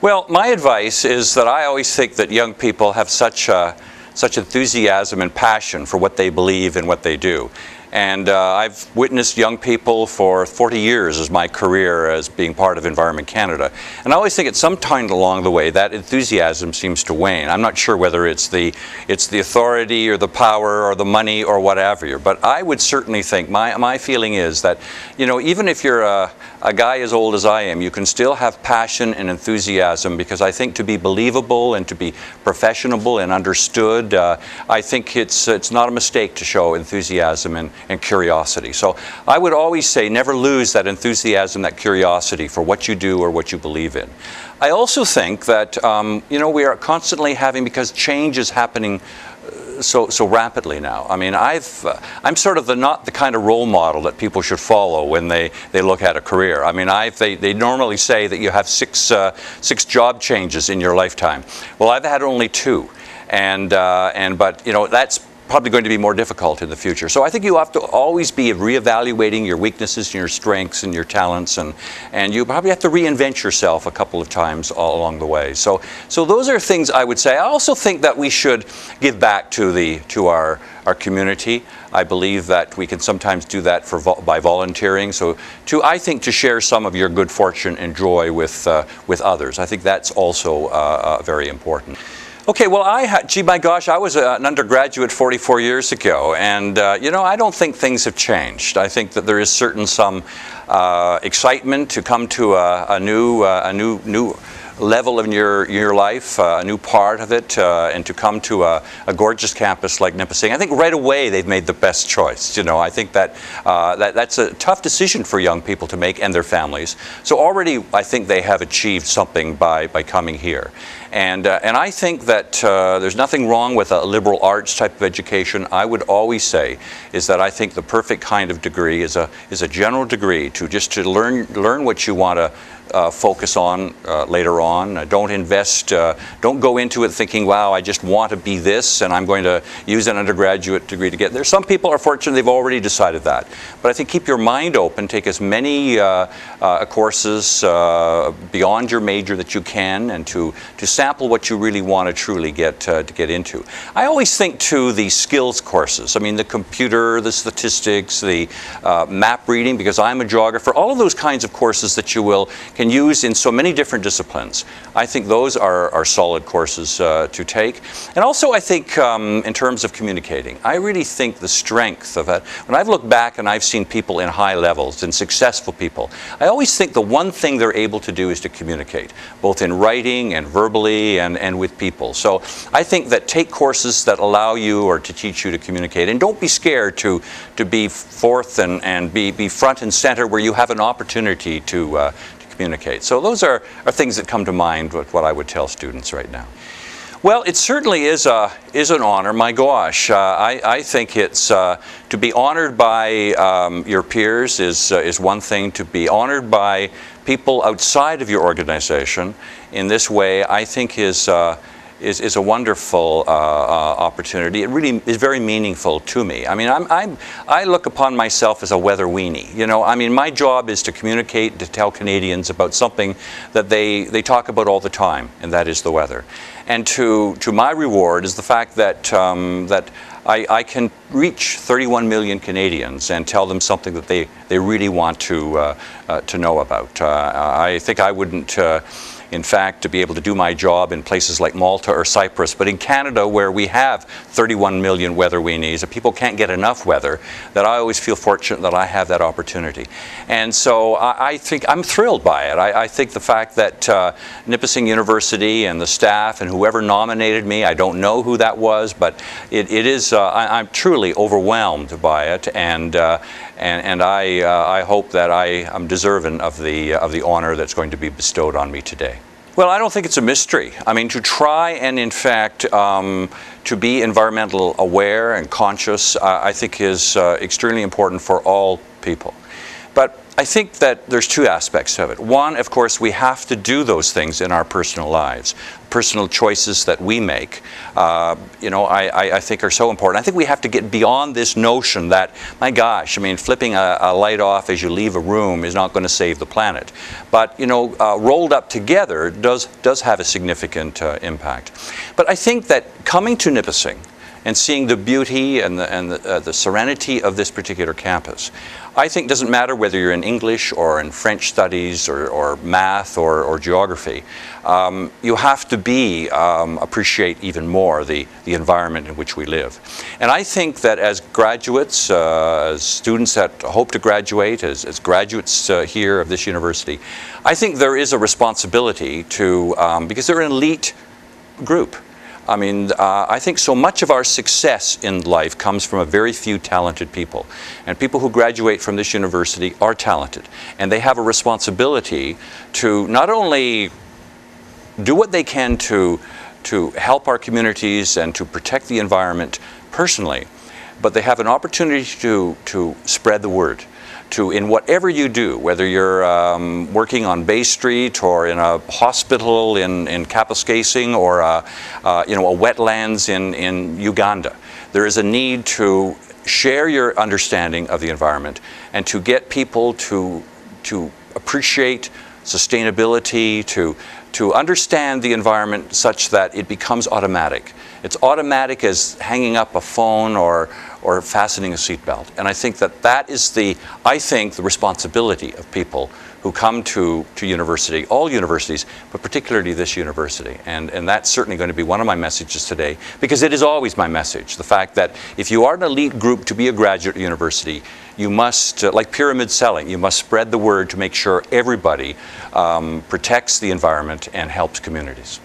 Well, my advice is that I always think that young people have such enthusiasm and passion for what they believe and what they do. And I've witnessed young people for 40 years as my career as being part of Environment Canada. And I always think at some time along the way that enthusiasm seems to wane. I'm not sure whether it's the authority or the power or the money or whatever. But I would certainly think, my feeling is that, you know, even if you're a guy as old as I am, you can still have passion and enthusiasm, because I think to be believable and to be professional and understood, I think it's not a mistake to show enthusiasm and curiosity. So I would always say never lose that enthusiasm, that curiosity for what you do or what you believe in. I also think that you know, we are constantly having, because change is happening so rapidly now. I mean, I'm sort of not the kind of role model that people should follow when they look at a career. I mean, they normally say that you have six job changes in your lifetime. Well, I've had only 2, but you know, that's probably going to be more difficult in the future. So I think you have to always be reevaluating your weaknesses and your strengths and your talents, and you probably have to reinvent yourself a couple of times all along the way. So those are things I would say. I also think that we should give back to our community. I believe that we can sometimes do that by volunteering. So I think to share some of your good fortune and joy with others. I think that's also very important. Okay, well, gee, my gosh, I was an undergraduate 44 years ago, and you know, I don't think things have changed. I think that there is some excitement to come to a new level in your life, a new part of it, and to come to a gorgeous campus like Nipissing. I think right away they've made the best choice. You know, I think that that's a tough decision for young people to make, and their families. So already I think they have achieved something by coming here. And I think that there's nothing wrong with a liberal arts type of education. I would always say is that I think the perfect kind of degree is a general degree to learn what you want to focus on later on. Don't go into it thinking, wow, I just want to be this and I'm going to use an undergraduate degree to get there. Some people are fortunate, they've already decided that. But I think keep your mind open, take as many courses beyond your major that you can, and to sample what you really want to truly get into. I always think too the skills courses. I mean, the computer, the statistics, the map reading, because I'm a geographer, all of those kinds of courses that you can use in so many different disciplines. I think those are solid courses to take. And also I think in terms of communicating, I really think the strength of it, when I've looked back and I've seen people in high levels and successful people, I always think the one thing they're able to do is to communicate, both in writing and verbally and with people. So I think that take courses that allow you or to teach you to communicate, and don't be scared to be forth and be front and center where you have an opportunity to communicate. So those are things that come to mind with what I would tell students right now. Well, it certainly is an honor. My gosh, I think it's to be honored by your peers is one thing. To be honored by people outside of your organization in this way, I think is a wonderful opportunity. It really is very meaningful to me. I mean, I look upon myself as a weather weenie. You know, I mean, my job is to communicate, to tell Canadians about something that they talk about all the time, and that is the weather. And to my reward is the fact that I can reach 31 million Canadians and tell them something that they really want to know about. I think I wouldn't. In fact, to be able to do my job in places like Malta or Cyprus, but in Canada, where we have 31 million weather weenies, and people can't get enough weather, that I always feel fortunate that I have that opportunity. And so I think I'm thrilled by it. I think the fact that Nipissing University and the staff and whoever nominated me, I don't know who that was, but it is, I'm truly overwhelmed by it, and I hope that I am deserving of the honor that's going to be bestowed on me today. Well, I don't think it's a mystery. I mean, to try and, in fact, to be environmental aware and conscious, I think is extremely important for all people. But I think that there's two aspects of it. One, of course, we have to do those things in our personal lives. personal choices that we make, you know, I think are so important. I think we have to get beyond this notion that, my gosh, I mean, flipping a light off as you leave a room is not going to save the planet. But, you know, rolled up together does have a significant impact. But I think that coming to Nipissing and seeing the beauty and the serenity of this particular campus, I think doesn't matter whether you're in English or in French studies or math or geography. You have to appreciate even more the environment in which we live. And I think that as graduates, as students that hope to graduate, as graduates here of this university, I think there is a responsibility to, because they're an elite group. I mean, I think so much of our success in life comes from a very few talented people. And people who graduate from this university are talented. And they have a responsibility to not only do what they can to help our communities and to protect the environment personally, but they have an opportunity to spread the word. In whatever you do, whether you're working on Bay Street or in a hospital in Kapuskasing or you know, a wetlands in Uganda, there is a need to share your understanding of the environment and to get people to appreciate sustainability, to understand the environment such that it becomes automatic. It's automatic as hanging up a phone or fastening a seatbelt. And I think that is the responsibility of people who come to university, all universities, but particularly this university. And that's certainly going to be one of my messages today, because it is always my message, the fact that if you are an elite group to be a graduate university, you must, like pyramid selling, you must spread the word to make sure everybody protects the environment and helps communities.